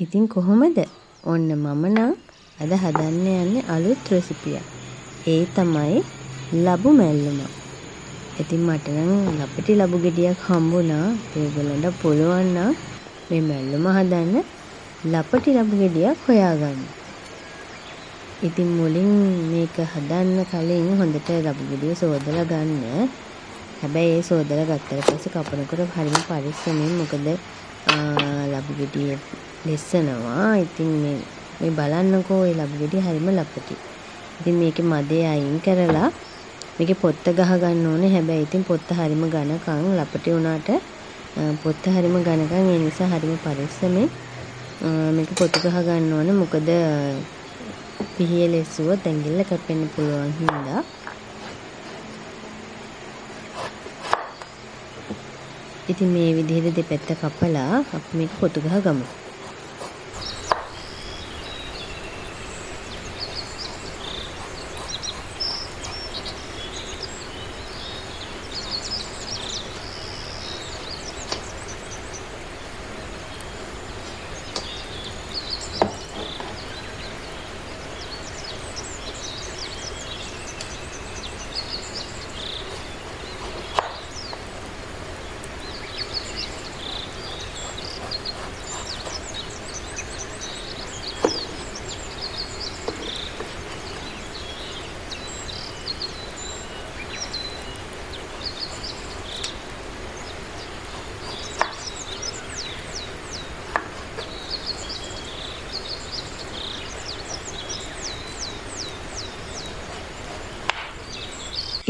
ඉතින් කොහොමද? ඔන්න මම නම් අද හදන්න යන්නේ අලුත් රෙසිපියක්. ඒ තමයි ලබු මැල්ලුම. ඉතින් මට නම් ලපටි ලබු ගෙඩියක් හම්බුණා. ඒගොල්ලන්ට පුළුවන් නම් මේ මැල්ලුම හදන්න ලපටි ලබු ගෙඩියක් හොයාගන්න. ඉතින් මුලින් මේක හදන්න කලින් හොඳට ලබු ගෙඩිය සෝදලා ගන්න. හැබැයි ඒ සෝදලා ගත්තට පස්සේ කපනකොට හරිම පරිස්සමෙන් මොකද ලබු ගෙඩිය ලෙස්සනවා. ඉතින් මේ බලන්නකෝ ඒ ලබු ගෙඩිය හරිම ලපටි. ඉතින් මේකේ මදේ අයින් කරලා මේකේ පොත්ත ගහ ගන්න ඕනේ. හැබැයි ඉතින් පොත්ත හරිම ඝනකම් ලපටි වුණාට පොත්ත හරිම ඝනකම් ඒ නිසා හරිම පරිස්සමෙන් මේක පොත්ත ගහ ගන්න ඕනේ. මොකද පිහිය ලෙස්සුවොත් ඇඟිල්ල කැපෙන්න පුළුවන් හින්දා. ඉතින් මේ විදිහට දෙපැත්ත කපලා අපි මේක පොතු ගහ ගමු.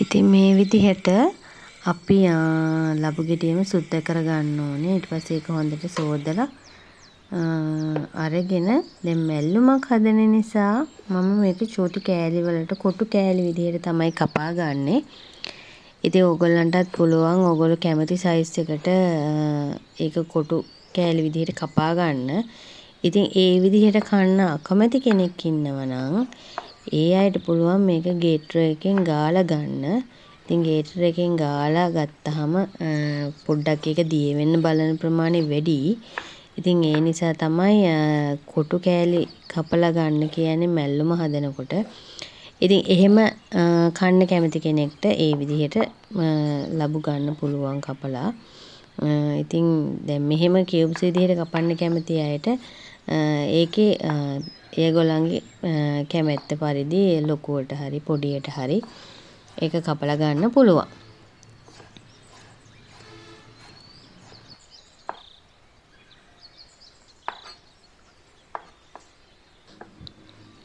ඉතින් මේ විදිහට අපි ලබු ගෙඩියම සුද්ධ කරගන්න ඕනේ. ඊට පස්සේ ඒක හොඳට සෝදලා අරගෙන දැන් මැල්ලුමක් හදන නිසා මම මේක චූටි කෑලි වලට කොටු කෑලි විදිහට තමයි කපා ගන්නෙ. ඉතින් ඕගොල්ලන්ටත් පුළුවන් ඕගොල්ලෝ කැමති සයිස් එකට ඒක කොටු කෑලි විදිහට කපා ගන්න. ඉතින් ඒ විදිහට කන්න අකමැති කෙනෙක් ඉන්නවා නම් ඒ අයට පුළුවන් මේක ගේට්‍ර් එකෙන් ගාලා ගන්න. ඉතින් ගේට්‍ර් එකෙන් ගාලා ගත්තාම පොඩ්ඩක් ඒක දිය වෙන්න බලන ප්‍රමාණය වැඩි. ඉතින් ඒ නිසා තමයි කොටු කෑලි කපලා ගන්න කියන්නේ මැල්ලුම හදනකොට. ඉතින් එහෙම කන්න කැමති කෙනෙක්ට ඒ විදිහට ලබු ගන්න පුළුවන් කපලා. ඉතින් දැන් මෙහෙම කියුබ්ස් විදිහට කපන්න කැමති අයට ඒකේ ඒගොල්ලන්ගේ කැමැත්ත පරිදි ලොකුවට හරි පොඩියට හරි ඒක කපලා ගන්න පුළුවන්.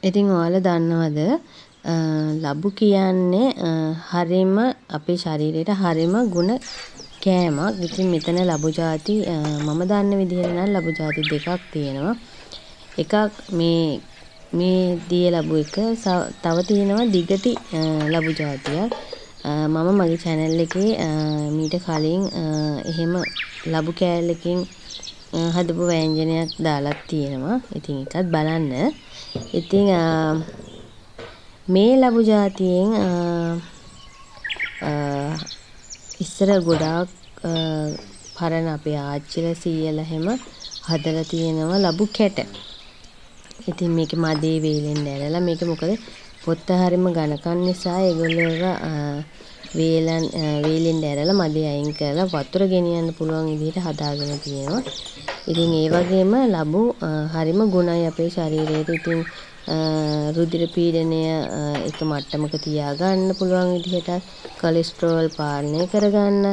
ඉතින් ඔයාලා දන්නවද ලබු කියන්නේ හරිම අපේ ශරීරයට හරිම ගුණ කෑමක්. ඉතින් මෙතන ලබු ಜಾති මම දන්න විදිහට නම් ලබු ಜಾති දෙකක් තියෙනවා. එකක් මේ දිය ලබු එක තව තියෙනවා දිගටි ලබු జాතියක්. මම මගේ channel එකේ මීට කලින් එහෙම ලබු කෑල්ලකින් හදපු ව්‍යංජනයක් දාලා තියෙනවා. ඉතින් ඒකත් බලන්න. ඉතින් මේ ලබු జాතියෙන් ඉස්සර ගොඩාක් පරණ අපේ ආච්චිලා සීයලා හැම හදලා තියෙනවා ලබු කැට. ඉතින් මේකේ මදේ වේලෙන් ඇරලා මේක මොකද පොත්ත හරිම ඝනකම් නිසා ඒගොල්ලෝ වේලෙන් ඇරලා මදේ අයින් කරලා වතුර ගෙනියන්න පුළුවන් විදිහට හදාගෙන තියෙනවා. ඉතින් ඒ වගේම ලබු හරිම ගුණයි අපේ ශරීරයට. ඉතින් රුධිර පීඩනය එක මට්ටමක තියාගන්න පුළුවන් විදිහට කොලෙස්ටරෝල් පාලනය කරගන්න.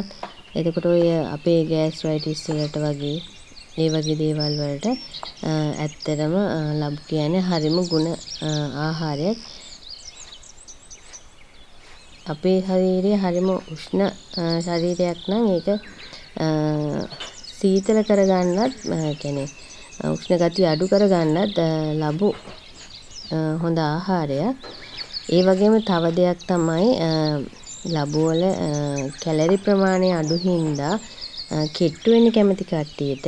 එතකොට ඔය අපේ ගෑස්ට්‍රයිටිස් වලට වගේ ඒ වගේ දේවල් වලට ඇත්තටම ලබු කියන්නේ හරිම ගුණ ආහාරයක්. අපේ ශරීරය හරිම උෂ්ණ ශරීරයක් නම් ඒක සීතල කරගන්නත් කියන්නේ උෂ්ණ ගතිය අඩු කරගන්නත් ලබු හොඳ ආහාරයක්. ඒ වගේම තව දෙයක් තමයි ලබු වල කැලරි ප්‍රමාණය අඩු හින්දා කෙට්ටු වෙන්න කැමති කට්ටියට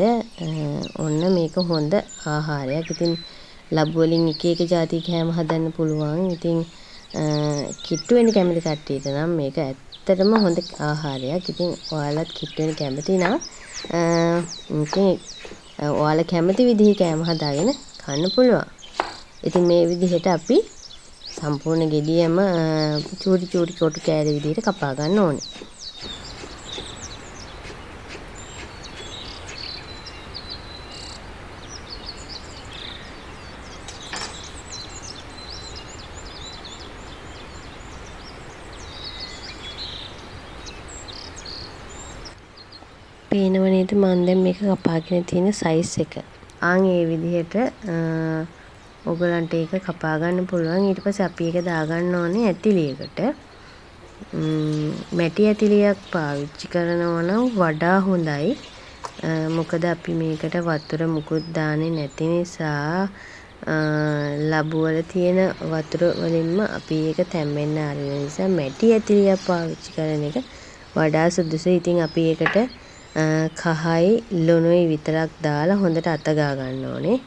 ඔන්න මේක හොඳ ආහාරයක්. ඉතින් ලබු වලින් එක එක ಜಾති කෑම හදන්න පුළුවන්. ඉතින් කෙට්ටු වෙන්න කැමති කට්ටියට නම් මේක ඇත්තටම හොඳ ආහාරයක්. ඉතින් ඔයාලත් කෙට්ටු වෙන්න කැමති නම් ඉතින් ඔයාලා කැමති විදිහේ කෑම හදාගෙන කන්න පුළුවන්. ඉතින් මේ විදිහට අපි සම්පූර්ණ ගෙඩියම චූටි චූටි කොටු කෑලි විදිහට කපා ගන්න ඕනේ. පේනව නේද මම දැන් මේක කපාගෙන තියෙන සයිස් එක. ඒ විදිහට ඔයගලන්ට ඒක කපා ගන්න පුළුවන්. ඊට පස්සේ අපි ඒක දාගන්න ඕනේ ඇතිලියකට. මැටි ඇතිලියක් පාවිච්චි කරනවා නම් වඩා හොඳයි. මොකද අපි මේකට වතුර මුකුත් දාන්නේ නැති නිසා ලබු වල තියෙන වතුර වලින්ම අපි ඒක තැම්බෙන්න ආරින නිසා මැටි ඇතිලියක් පාවිච්චි කරන එක වඩා සුදුසුයි. ඉතින් අපි ඒකට කහයි ලුණුයි විතරක් දාලා හොඳට අත ගා ගන්න ඕනේ.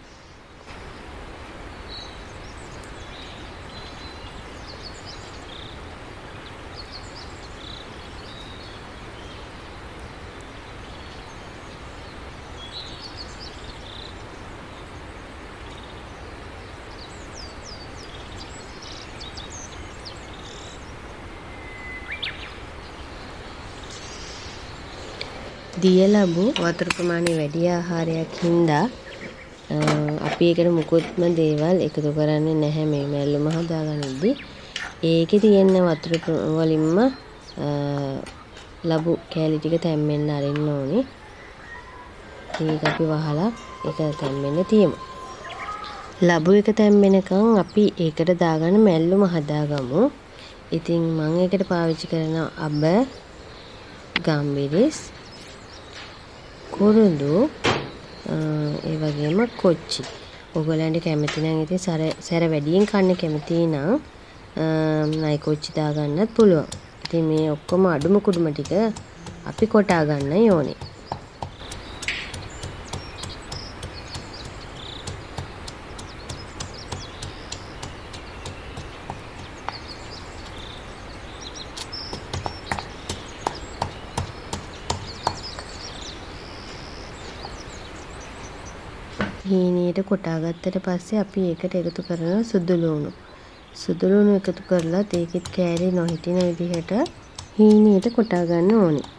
දිය ලැබු වතුර ප්‍රමාණය වැඩි ආහාරයක් හින්දා අපි ඒකට මුකුත්ම දේවල් එකතු කරන්නේ නැහැ මේ මැල්ලුම හදාගන්නදී. ඒකේ තියෙන වතුර වලින්ම ලැබු කෑලි ටික තැම්බෙන්න අරින්න ඕනේ. ඒක අපි වහලා ඒක තැම්බෙන්න තියමු. ලැබු එක තැම්බෙනකන් අපි ඒකට දාගන්න මැල්ලුම හදාගමු. ඉතින් මම ඒකට පාවිච්චි කරන අබ, ගම්බිරිස්, කුරුඳු ඒ වගේම කොච්චි. ඔයගලන්ට කැමති නම් ඉතින් සැර වැඩියෙන් කන්න කැමති නම් නයි කොච්චි දාගන්නත් පුළුවන්. ඉතින් මේ ඔක්කොම අඩුම කුඩුම ටික අපි කොටා ගන්න ඕනේ. හීනියට කොටා ගත්තට පස්සේ අපි ඒකට එකතු කරන සුදු ලුණු. සුදු ලුණු එකතු කරලා ඒකෙත් කෑලි නොහිටින විදිහට හීනියට කොටා ගන්න ඕනේ.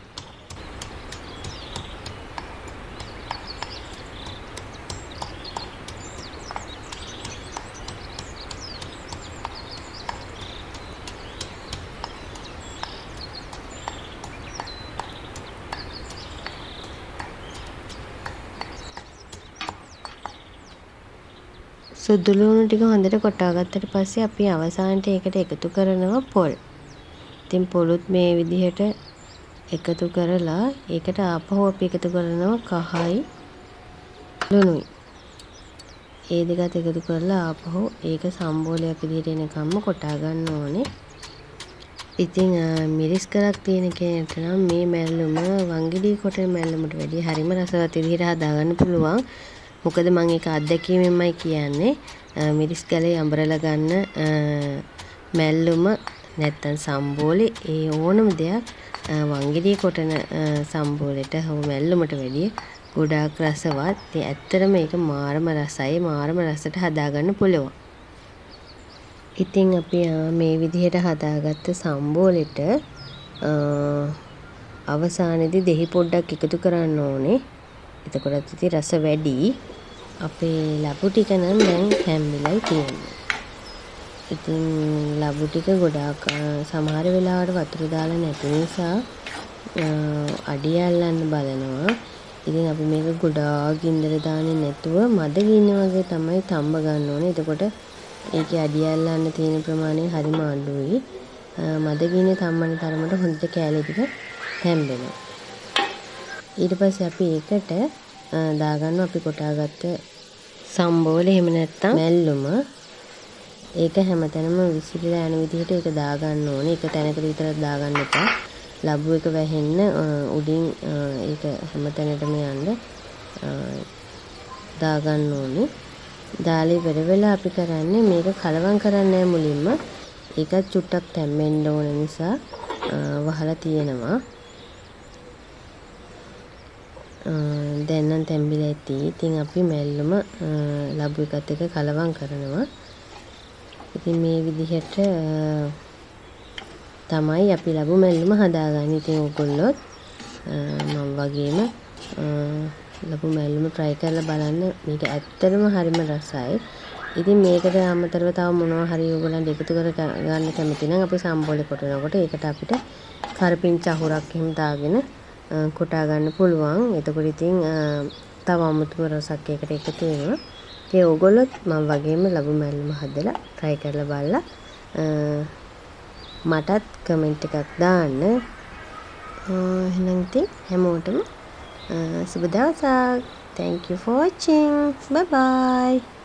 සුදු ලුණු ටික හොඳට කොටා ගත්තට පස්සේ අපි අවසානට ඒකට එකතු කරනවා පොල්. ඉතින් පොලුත් මේ විදිහට එකතු කරලා ඒකට ආපහු අපි එකතු කරනවා කහයි ලුණුයි. ඒ දෙකත් එකතු කරලා ආපහු ඒක සම්බෝලයක් විදිහට එනකම්ම කොටා ගන්න ඕනේ. ඉතින් මිරිස් කරක් තියෙන කෙනෙක්ට නම් මේ මැල්ලුම වංගිඩි කොටන මැල්ලුමට වැඩිය හරිම රසවත් විදිහට හදාගන්න පුළුවන්. මොකද මම ඒක අත්දැකීමෙන්මයි කියන්නේ. මිරිස් ගලේ අඹරලා ගන්න මැල්ලුම නැත්තම් සම්බෝලේ ඒ ඕනම දෙයක් වංගිඩිය කොටන සම්බෝලෙට හෝ මැල්ලුමට වැඩිය ගොඩාක් රසවත්. ඉතින් ඇත්තටම මේක මාරම රසයි. මාරම රසට හදාගන්න පුළුවන්. ඉතින් අපි මේ විදිහට හදාගත්ත සම්බෝලෙට අවසානයේදී දෙහි පොඩ්ඩක් එකතු කරන්න ඕනේ. එතකොටත් ඉතින් රස වැඩි. අපේ ලබු ටික නම් දැන් තැම්බිලයි තියෙන්නේ. ඉතින් ලබු ටික ගොඩාක් සමහර වෙලාවට වතුර දාලා නැති නිසා අඩිය අල්ලන්න බලනවා. ඉතින් අපි මේක ගොඩාක් ගින්දර දාන්නේ නැතුව මද ගින්න වගේ තමයි තම්බ ගන්න ඕනේ. එතකොට ඒකේ අඩිය අල්ලන්න තියෙන ප්‍රමාණය හරිම අඩුයි. මද ගින්න තම්බන තරමට හොඳට කෑලි ටික තැම්බෙනවා. ඊට පස්සේ අපි ඒකට දාගන්න අපි කොටාගත්ත සම්බෝල එහෙම නැත්තම් මැල්ලුම. ඒක හැමතැනම විසිරලා යන විදිහට ඒක දාගන්න ඕනේ. එක තැනකට විතරක් දාගන්න එපා. ලබු එක වැහෙන්න උඩින් ඒක හැමතැනටම යන්න දාගන්න ඕනේ. දාලා ඉවර වෙලා අපි කරන්නේ මේක කලවම් කරන්නේ නැහැ මුලින්ම. ඒකත් චුට්ටක් තැම්බෙන්න ඕන නිසා වහලා තියෙනවා. දැන් නම් තැඹිලා ඇති. ඉතින් අපි මැල්ලුම ලැබු එකත් එක්ක කලවම් කරනවා. ඉතින් මේ විදිහට තමයි අපි ලැබු මැල්ලුම හදාගන්නේ. ඉතින් ඔයගොල්ලොත් මම වගේම ලැබු මැල්ලුම try කරලා බලන්න. මේක ඇත්තටම හරිම රසයි. ඉතින් මේකට අමතරව තව මොනවා හරි ඔයගොල්ලන්ට එකතු කර ගන්න කැමති නම් අපි සම්බෝලේ කොටනකොට ඒකට අපිට කරපිංච අහුරක් එහෙම දාගෙන කොටා ගන්න පුළුවන්. එතකොට ඉතින් තව අමුතුම රසක් ඒකට එකතු වෙනවා. ඒ ඔයගොල්ලොත් මම වගේම ලැබු මැල්ලුම හදලා try කරලා බලලා මටත් කමෙන්ට් එකක් දාන්න. එහෙනම් ඉතින් හැමෝටම සුබ දවසක්. Thank you for watching. Bye bye.